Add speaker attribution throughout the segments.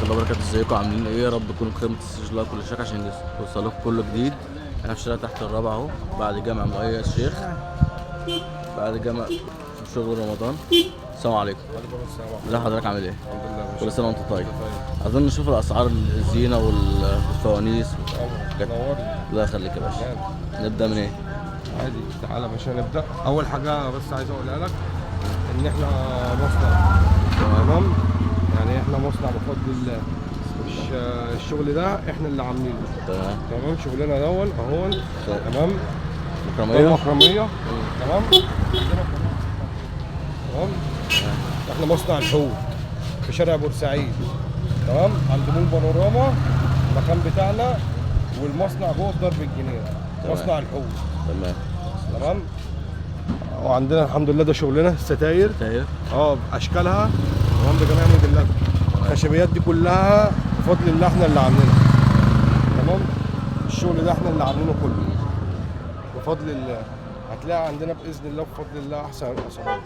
Speaker 1: الله وبركاته. ازيكم عاملين ايه؟ يا رب تكونوا بخير، ما تنسوش لايك كل شيء عشان يوصلكم كل جديد. احنا في الشارع تحت الرابعه اهو، بعد جامع مؤيد الشيخ، بعد جامع شغل رمضان. السلام عليكم.
Speaker 2: وعليكم السلام.
Speaker 1: ازي حضرتك؟ عامل ايه؟
Speaker 2: الحمد لله.
Speaker 1: كل سنه وانت طيب. عايزين نشوف الاسعار، الزينه والفوانيس.
Speaker 2: نورني.
Speaker 1: الله يخليك يا باشا. نبدا من ايه؟
Speaker 2: عادي، تعالى يا باشا نبدا. اول حاجه بس عايز اقولها لك ان احنا مصنع، تمام؟ يعني احنا مصنع بفضل الله، مش الشغل ده احنا اللي عاملينه. تمام. شغلنا دون اهون. تمام.
Speaker 1: مكرميه.
Speaker 2: مكرميه. تمام. تمام. احنا مصنع الحوت في شارع بورسعيد، تمام، عند مول بانوراما المكان بتاعنا، والمصنع جوه في درب الجنيه. مصنع الحوت.
Speaker 1: تمام.
Speaker 2: تمام. وعندنا الحمد لله ده شغلنا الستاير. باشكالها، تمام، بجميع موديلاتها. الخشبيات دي كلها بفضل الله احنا اللي عاملينها. تمام. الشغل ده احنا اللي عاملينه كله بفضل الله. هتلاقي عندنا باذن الله بفضل الله احسن الاسعار.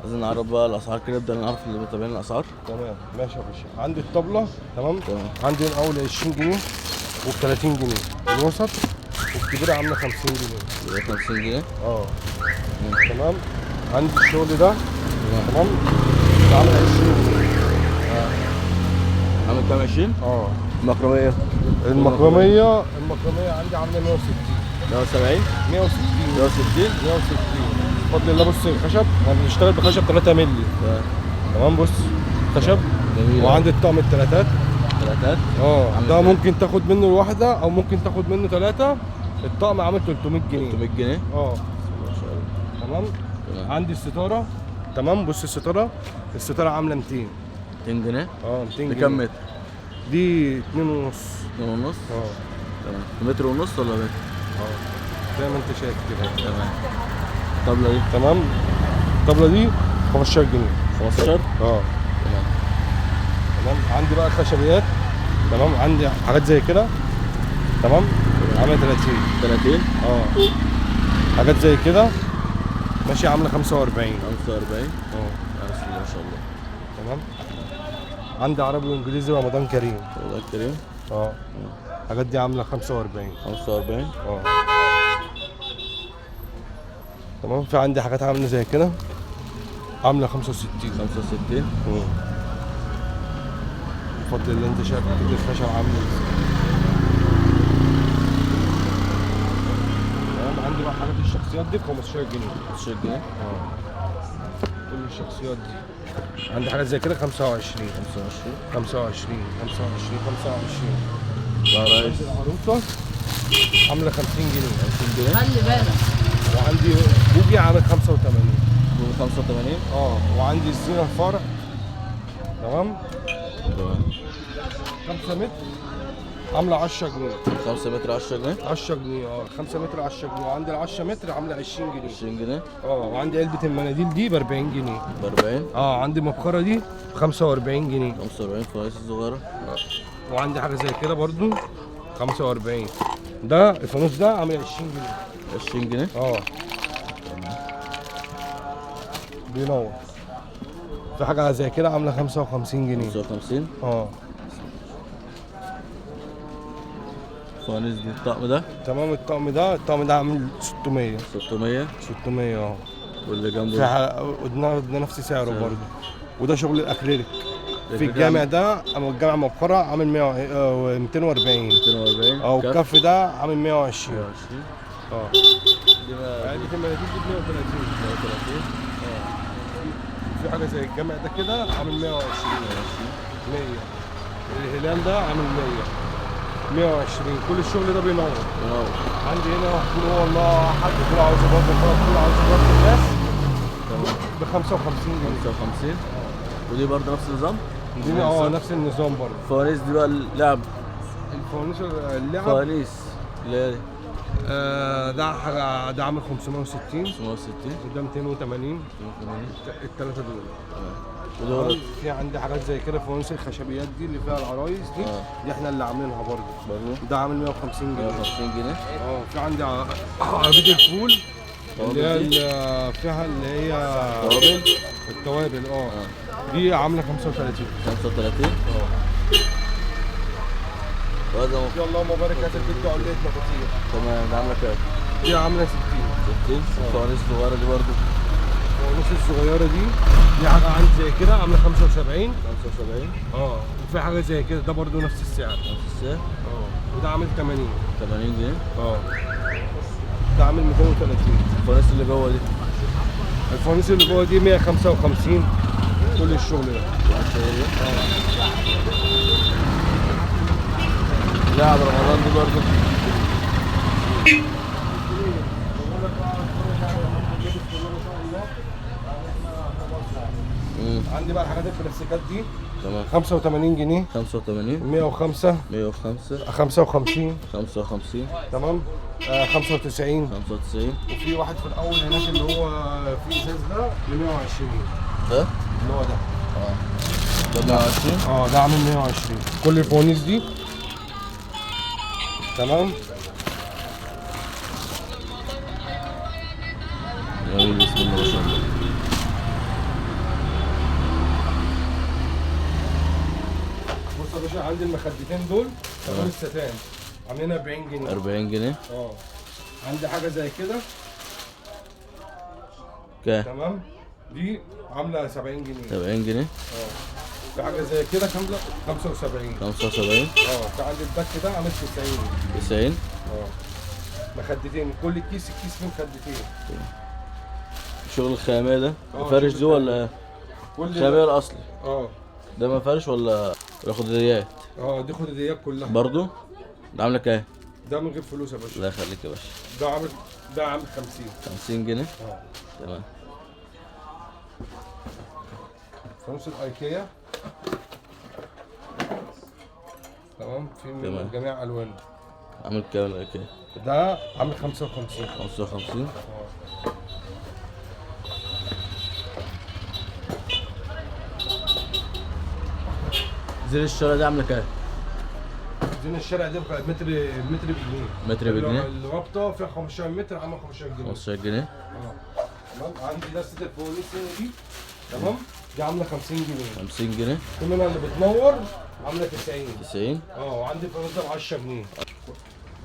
Speaker 1: عايزين نعرف بقى الاسعار كده، نبدا نعرف اللي متابعين الاسعار.
Speaker 2: تمام ماشي يا باشا. عندي الطبله، تمام، عندي من اول 20 جنيه وب 30 جنيه، الوسط والكبيره عامله 50 جنيه.
Speaker 1: 50 جنيه.
Speaker 2: تمام. عندي الشغل ده، تمام، عامل 20 جنيه.
Speaker 1: عامل كام؟ 20. المكرميه.
Speaker 2: المكرميه عندي عامله 160.
Speaker 1: 170.
Speaker 2: 160.
Speaker 1: 160.
Speaker 2: بفضل الله. بص الخشب، احنا بنشتغل بخشب 3 مللي. تمام. بص خشب.
Speaker 1: جميل.
Speaker 2: وعندي الطقم التلاتات. ده
Speaker 1: كام؟
Speaker 2: ممكن تاخد منه الواحده او ممكن تاخد منه 3. الطقم عامل 300 جنيه.
Speaker 1: 300 جنيه.
Speaker 2: ما شاء الله. تمام. عندي الستاره، تمام. بص الستاره عامله 200.
Speaker 1: 200 جنيه.
Speaker 2: 200 جنيه.
Speaker 1: بكام متر؟
Speaker 2: دي 2.5.
Speaker 1: 2.5. تمام. متر ونص ولا متر؟
Speaker 2: زي ما انت شايف كده.
Speaker 1: تمام. الطبله دي؟
Speaker 2: تمام. الطبله دي 15 جنيه.
Speaker 1: 15.
Speaker 2: تمام. تمام. عندي بقى الخشبيات، تمام، عندي حاجات زي كده، تمام، عامله 30.
Speaker 1: 30.
Speaker 2: حاجات زي كده ماشي عامله 45.
Speaker 1: 45. بسم الله ما شاء الله.
Speaker 2: تمام. عندي عربي وانجليزي رمضان كريم.
Speaker 1: رمضان كريم.
Speaker 2: الحاجات دي عامله 45.
Speaker 1: 45.
Speaker 2: تمام. في عندي حاجات عامله زي كده عامله 65.
Speaker 1: 65.
Speaker 2: بفضل اللي انت شايف كده الخشب عامل ازاي. تمام. عندي بقى حاجات الشخصيات دي ب 15 جنيه.
Speaker 1: 15 جنيه.
Speaker 2: كل الشخصيات دي. عندي حاجات زي كده 25. 25.
Speaker 1: يا ريس.
Speaker 2: العروسه عامله 50 جنيه.
Speaker 1: 50 جنيه.
Speaker 3: خلي بالك.
Speaker 2: وعندي بوجي عامل 85.
Speaker 1: 85.
Speaker 2: وعندي الزينه الفرع، تمام، 5 متر عامله 10 جنيه.
Speaker 1: 5 متر 10 جنيه.
Speaker 2: 10 جنيه. 5 متر 10 جنيه. وعندي ال 10 متر عامله 20 جنيه.
Speaker 1: 20 جنيه.
Speaker 2: وعندي علبه المناديل دي ب 40 جنيه.
Speaker 1: ب 40.
Speaker 2: عندي مبخره دي ب 45 جنيه.
Speaker 1: 45 فوانيس الصغيره.
Speaker 2: وعندي حاجه زي كده برضو 45. ده الفانوس ده عامل 20 جنيه.
Speaker 1: 20 جنيه.
Speaker 2: بينور. في حاجه زي كده عامله 55 جنيه.
Speaker 1: 55. فوانيس دي الطقم ده.
Speaker 2: تمام. الطقم ده عامل 600.
Speaker 1: 600. واللي جنبه
Speaker 2: ده نفس سعره برضه. وده شغل الاكريليك في الجامع ده. اما الجامع مبخره عامل 240.
Speaker 1: 240.
Speaker 2: والكف ده عامل 120.
Speaker 1: 120.
Speaker 2: دي بقى علبه المناديل دي ب 130.
Speaker 1: 130.
Speaker 2: في حاجه زي الجامع ده كده عامل 120. 100. الهلال ده عامل 120. كل الشغل ده بينور. عندي هنا هو الله حد يقول عاوز يبرد الناس ب 55 جنيه.
Speaker 1: 55. ودي برضه نفس النظام؟
Speaker 2: دي نفس النظام برضه.
Speaker 1: الفوانيس دي بقى اللعب.
Speaker 2: الفوانيس اللعب.
Speaker 1: فوانيس اللي هي
Speaker 2: ده حاجه، ده عامل 560.
Speaker 1: 560.
Speaker 2: وده 280. الثلاثه دول.
Speaker 1: ودول
Speaker 2: في عندي حاجات زي كده فوانيس الخشبيات دي اللي فيها العرايس دي. دي احنا اللي عاملينها برضه. ده عامل 150 جنيه.
Speaker 1: 150 جنيه.
Speaker 2: في عندي عربيه الفول اللي هي فيها اللي هي
Speaker 1: توابل.
Speaker 2: التوابل. دي عامله 35.
Speaker 1: 35. وهذا
Speaker 2: دي اللهم بارك هات البيت عليت مفاتيح.
Speaker 1: تمام. ده عامله كام؟
Speaker 2: دي عامله 60.
Speaker 1: 60. الفوانيس الصغيره دي برضه
Speaker 2: الفوانيس الصغيره دي حاجه عندي زي كده عامله 75.
Speaker 1: 75.
Speaker 2: وفي حاجه زي كده ده برضه نفس السعر.
Speaker 1: نفس السعر.
Speaker 2: وده عامل 80.
Speaker 1: 80 جنيه.
Speaker 2: ده عامل 230.
Speaker 1: الفوانيس اللي جوه دي؟
Speaker 2: الفوانيس اللي جوه دي 155. كل الشغل ده.
Speaker 1: لعب رمضان دي برضه.
Speaker 2: عندي بقى الحاجات البلاستيكات دي.
Speaker 1: تمام.
Speaker 2: 85 جنيه.
Speaker 1: 85.
Speaker 2: 105.
Speaker 1: 105.
Speaker 2: 55.
Speaker 1: 55.
Speaker 2: تمام. 95.
Speaker 1: 95.
Speaker 2: وفي واحد في الاول هناك اللي هو في ازاز ده ب 120.
Speaker 1: ده؟
Speaker 2: اللي هو ده.
Speaker 1: ده 120.
Speaker 2: ده عامل 120. كل الفوانيس دي. تمام.
Speaker 1: جميل. بسم الله ما شاء الله.
Speaker 2: بص يا باشا عندي المخدتين دول دول الستان عاملين 40 جنيه.
Speaker 1: 40 جنيه.
Speaker 2: عندي حاجه زي كده.
Speaker 1: كام؟
Speaker 2: تمام. دي عامله 70 جنيه.
Speaker 1: 70 جنيه.
Speaker 2: في حاجه زي كده كامله 75.
Speaker 1: 75.
Speaker 2: في عندي الباك ده عامل 90.
Speaker 1: 90.
Speaker 2: مخدتين كل الكيس فيه مخدتين.
Speaker 1: شغل الخامية ده مفرش دي ولا الخامية الأصلي؟ ده مفرش ولا خداديات؟
Speaker 2: دي خداديات كلها
Speaker 1: برضو؟ ده عاملة كام؟
Speaker 2: ده من غير فلوس يا باشا.
Speaker 1: الله يخليك يا باشا.
Speaker 2: ده عامل 50.
Speaker 1: 50 جنيه؟ تمام.
Speaker 2: فانوس الايكيا. تمام. في من جميع الوانه.
Speaker 1: عامل كام الايكيا؟
Speaker 2: ده عامل 55.
Speaker 1: 55. زين الشارع دي عامله كام؟
Speaker 2: زين الشارع دي متر بجنيه.
Speaker 1: متر بجنيه؟
Speaker 2: الرابطه فيها 15 متر عامله 15 جنيه.
Speaker 1: 15 جنيه.
Speaker 2: تمام. عندي دستة الفوانيس هنا دي. تمام. دي عامله 50 جنيه.
Speaker 1: 50 جنيه.
Speaker 2: في منها اللي بتنور عامله 90.
Speaker 1: 90.
Speaker 2: وعندي الفانوس ده ب 10 جنيه.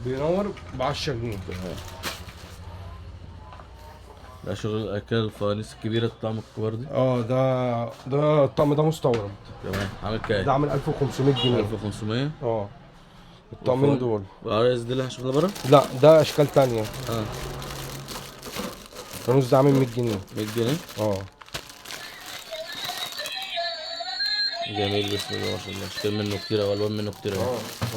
Speaker 2: بينور ب 10 جنيه.
Speaker 1: ده شغل الاكل الفوانيس الكبيره الطعم الكبار دي.
Speaker 2: ده الطقم ده مستورد.
Speaker 1: تمام. عامل كام؟
Speaker 2: ده عامل 1500 جنيه.
Speaker 1: 1500.
Speaker 2: الطقمين دول.
Speaker 1: والعرايس دي اللي هنشوفها بره؟
Speaker 2: لا ده اشكال تانية. الفانوس ده عامل 100 جنيه.
Speaker 1: 100 جنيه. جميل. بسم الله ما شاء الله. اشكال منه كتير والوان منه كتير.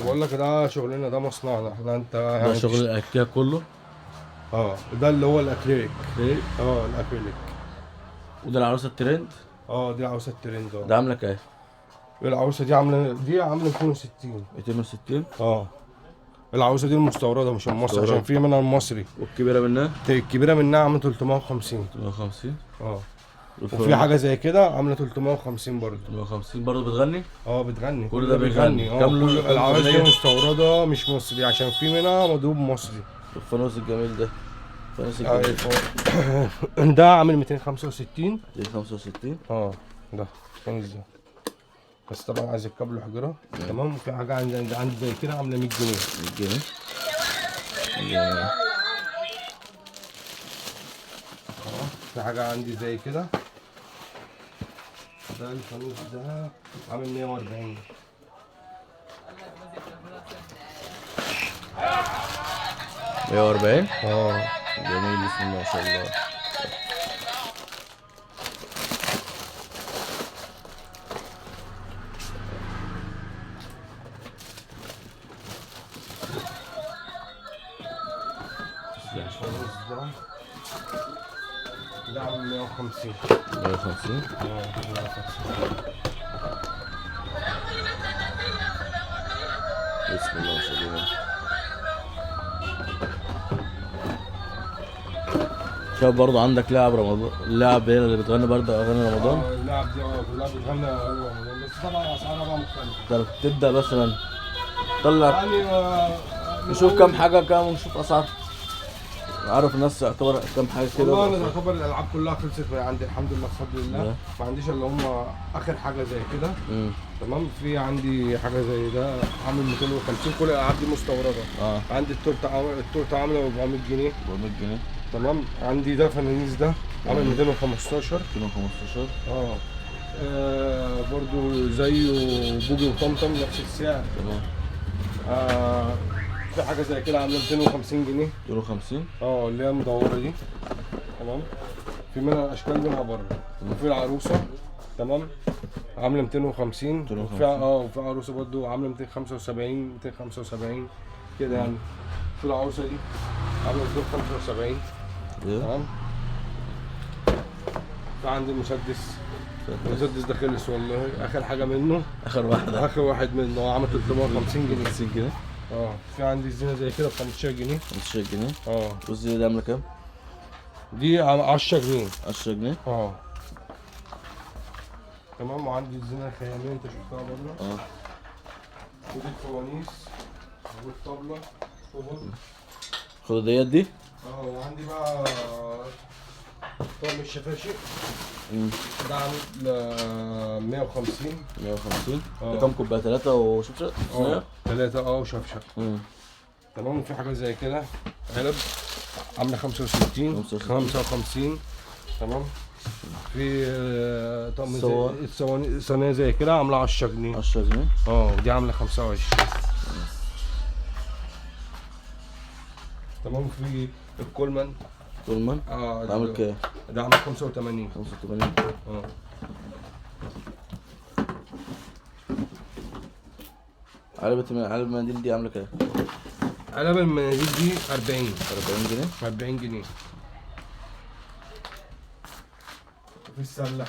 Speaker 2: بقول لك ده شغلنا، ده مصنعنا احنا.
Speaker 1: ده شغل الاكياس كله.
Speaker 2: ده اللي هو الاكريليك. الاكريليك.
Speaker 1: وده العروسه الترند.
Speaker 2: دي العروسه الترند.
Speaker 1: ده عامله كام؟
Speaker 2: العروسه دي عامله 260.
Speaker 1: 260.
Speaker 2: العروسه دي المستورده مش المصري عشان في منها المصري.
Speaker 1: والكبيره منها؟
Speaker 2: الكبيره منها عامله 350.
Speaker 1: 350.
Speaker 2: وفي حاجه زي كده عامله 350 برضه.
Speaker 1: 350 برضه بتغني؟
Speaker 2: بتغني.
Speaker 1: كل ده بيغني.
Speaker 2: العرايس دي مستورده مش مصري عشان في منها مضروب مصري.
Speaker 1: الفانوس الجميل ده.
Speaker 2: ده عامل 265.
Speaker 1: 265.
Speaker 2: ده الفانوس ده. بس طبعا عايز يركب له حجره. تمام. في حاجه عندي زي كده عامله 100 جنيه.
Speaker 1: 100 جنيه.
Speaker 2: في حاجه عندي زي كده. ده الفانوس ده عامل 140.
Speaker 1: 140. جميل. بسم الله ما شاء الله.
Speaker 2: ده عامل 150.
Speaker 1: 150. بسم الله ما شاء الله. شايف برضه عندك لاعب رمضان، اللاعب هنا اللي بتغني برضه اغاني رمضان.
Speaker 2: اللاعب دي اللاعب بتغني اغاني رمضان بس طبعا اسعارها بقى مختلفه.
Speaker 1: طب تبدا مثلا طلع
Speaker 2: يعني
Speaker 1: نشوف كام حاجه كام ونشوف اسعار. عارف الناس يعتبر كام حاجه كده.
Speaker 2: والله انا تعتبر الالعاب كلها خلصت عندي الحمد لله بفضل الله. ما عنديش الا هم اخر حاجه زي كده. تمام. في عندي حاجه زي ده عامل 250. كل الالعاب دي مستورده. عندي التورته عامله 400 جنيه.
Speaker 1: 400 جنيه.
Speaker 2: تمام. عندي ده فنانيس ده عامل 215.
Speaker 1: 215.
Speaker 2: برضو زيه بوجي وطمطم نفس السعر.
Speaker 1: تمام.
Speaker 2: في حاجه زي كده عامله 250 جنيه.
Speaker 1: 250.
Speaker 2: اللي هي مدوره دي. تمام. في منها اشكال منها بره. وفي العروسه. تمام. عامله 250. وفي عروسه برضو عامله 275 275 كده يعني. في العروسه دي عامله 275. تمام. في عندي المسدس ده خلص والله. اخر حاجه منه. اخر واحد منه عامل 350 جنيه.
Speaker 1: 50 جنيه.
Speaker 2: في عندي الزينه زي كده ب 15 جنيه.
Speaker 1: 15 جنيه. والزينه دي عامله كام؟
Speaker 2: دي 10 جنيه.
Speaker 1: 10 جنيه.
Speaker 2: تمام. وعندي الزينه الخياميه انت شفتها بره. ودي الفوانيس والطبله.
Speaker 1: خد دي.
Speaker 2: وعندي بقى طقم الشفاشي. ده عامل 150.
Speaker 1: 150. ده كام كوبايه؟ 3 وشفشق؟
Speaker 2: 3 وشفشق. تمام. وفي حاجه زي كده علب عامله 65 55. تمام. في طقم صينيه زي كده عامله 10 جنيه.
Speaker 1: 10 جنيه.
Speaker 2: ودي عامله 25. تمام. في الكولمان.
Speaker 1: ده عامل كام؟
Speaker 2: ده عامل 85.
Speaker 1: 85. علبة المناديل دي عاملة كام؟
Speaker 2: علبة المناديل دي 40
Speaker 1: جنيه.
Speaker 2: 40 جنيه. في السلة.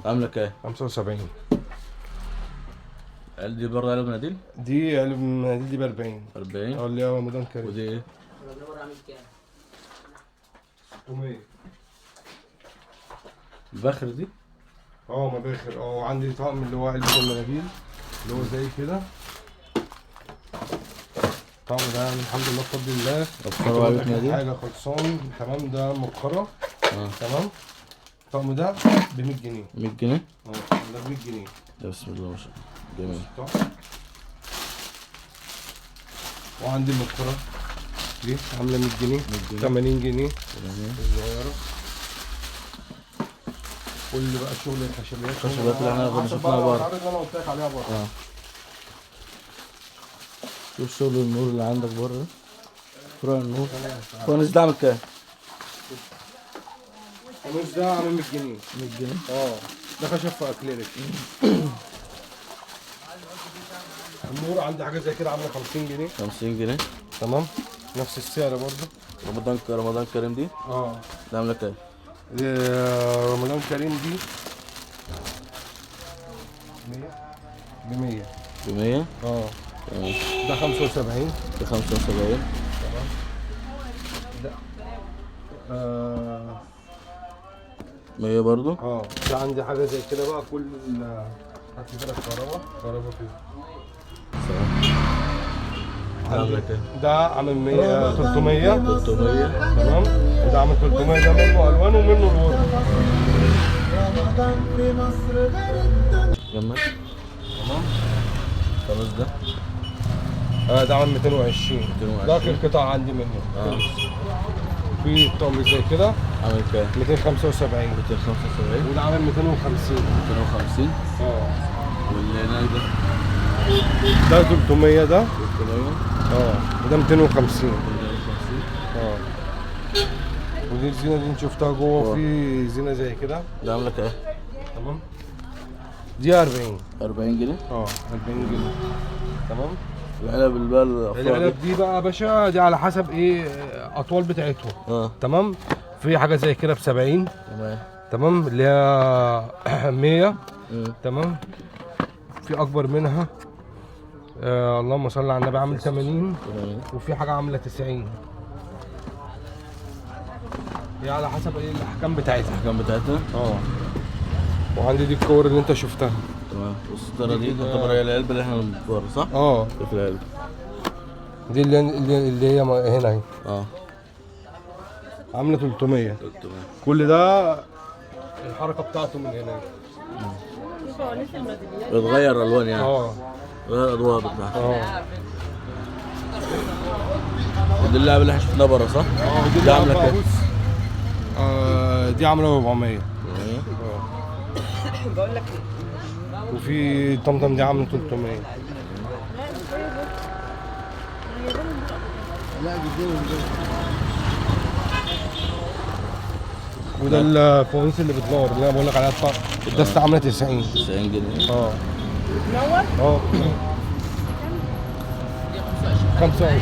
Speaker 2: عاملة كام؟ 75.
Speaker 1: دي بره علبة مناديل؟
Speaker 2: دي علبة المناديل دي ب 40.
Speaker 1: 40.
Speaker 2: اللي هي رمضان كريم.
Speaker 1: ودي ايه؟
Speaker 3: عامل كام؟
Speaker 2: 600.
Speaker 1: البخر دي؟
Speaker 2: مباخر. وعندي طقم اللي هو علبة المناديل اللي هو زي كده. الطقم ده يعني الحمد لله بفضل الله.
Speaker 1: مبخرة وعلبة مناديل؟
Speaker 2: حاجة خلصان. تمام. ده مبخرة. تمام. الطقم ده ب 100 جنيه.
Speaker 1: 100 جنيه؟
Speaker 2: ده ب 100 جنيه.
Speaker 1: ده بسم الله ما شاء الله. جميل.
Speaker 2: وعندي المبخرة دي عاملة 100 جنيه. 80 جنيه. الصغيرة. كل بقى شغل الخشبيات
Speaker 1: اللي احنا شفناها بره.
Speaker 2: العرض اللي انا قلت لك عليها بره.
Speaker 1: شوف شغل النور اللي عندك بره. فروع النور. الفوانيس ده عامل كام؟
Speaker 2: الفانوس ده عامل 100 جنيه.
Speaker 1: 100 جنيه.
Speaker 2: ده خشب في اكليريك. النور عندي حاجه زي كده عامله 50 جنيه.
Speaker 1: 50 جنيه.
Speaker 2: تمام. نفس السعر برضه.
Speaker 1: رمضان كريم دي؟ ده عامله كام؟
Speaker 2: رمضان كريم دي 100 ب 100. ده 75.
Speaker 1: ده 75.
Speaker 2: تمام. ده
Speaker 1: 100 برضه.
Speaker 2: في عندي حاجه زي كده بقى. كل هات لي كده كهرباء فيه. ده عامل 100 300. تمام. وده عامل 300. ده منه الوان ومنه الورق.
Speaker 1: جمال. تمام. خلاص
Speaker 2: ده عامل 220. ده اخر قطعه عندي منه. في طقم زي كده
Speaker 1: عامل كام؟
Speaker 2: 275.
Speaker 1: 275.
Speaker 2: وده عامل 250.
Speaker 1: 250. واللي هناك
Speaker 2: ده 300. ده
Speaker 1: 300.
Speaker 2: وده 250. ودي الزينه دي انت شفتها جوه. في زينه زي كده.
Speaker 1: ده عامله كام؟
Speaker 2: تمام. دي 40.
Speaker 1: 40 جنيه.
Speaker 2: 40 جنيه. تمام.
Speaker 1: العلب
Speaker 2: دي بقى يا باشا دي على حسب ايه اطوال بتاعتهم. تمام. في حاجه زي كده ب 70. تمام. اللي هي 100. تمام. في اكبر منها اللهم صل على النبي عامل 80. وفي حاجه عامله 90. هي على حسب ايه الاحكام بتاعتها. وعندي دي الكور اللي انت شفتها.
Speaker 1: تمام. والستاره دي تعتبر هي العلبه اللي احنا بنبر صح؟
Speaker 2: في
Speaker 1: العلبه.
Speaker 2: دي اللي هي هنا اهي
Speaker 1: اه
Speaker 2: عامله 300.
Speaker 1: 300.
Speaker 2: كل ده الحركه بتاعته من هنا.
Speaker 1: بتغير الوان يعني.
Speaker 2: اه
Speaker 1: غير الادوار بتاعته.
Speaker 2: اه
Speaker 1: دي اللعبه اللي احنا شفناها بره صح؟
Speaker 2: اه
Speaker 1: دي عامله كام؟
Speaker 2: دي عامله 400. بقول لك وفي طمطم دي عامله 300. وده الفوانيس اللي بتنور اللي انا بقول لك عليها الدستة عامله 90.
Speaker 1: 90 جنيه.
Speaker 2: اه بتنور؟ اه 25.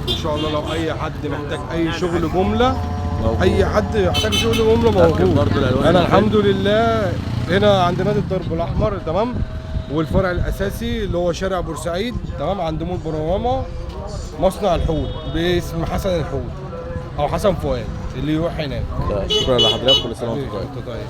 Speaker 2: ان شاء الله لو اي حد محتاج اي شغل جمله
Speaker 1: موجود.
Speaker 2: اي حد محتاج شغل جمله موجود. انا الحمد لله هنا عند نادي الدرب الاحمر تمام، والفرع الاساسي اللي هو شارع بورسعيد تمام عند مول بانوراما مصنع الحوت باسم حسن الحوت او حسن فؤاد اللي يروح هناك.
Speaker 1: شكرا لحضرتك، كل سنه وانت طيب.
Speaker 2: طيب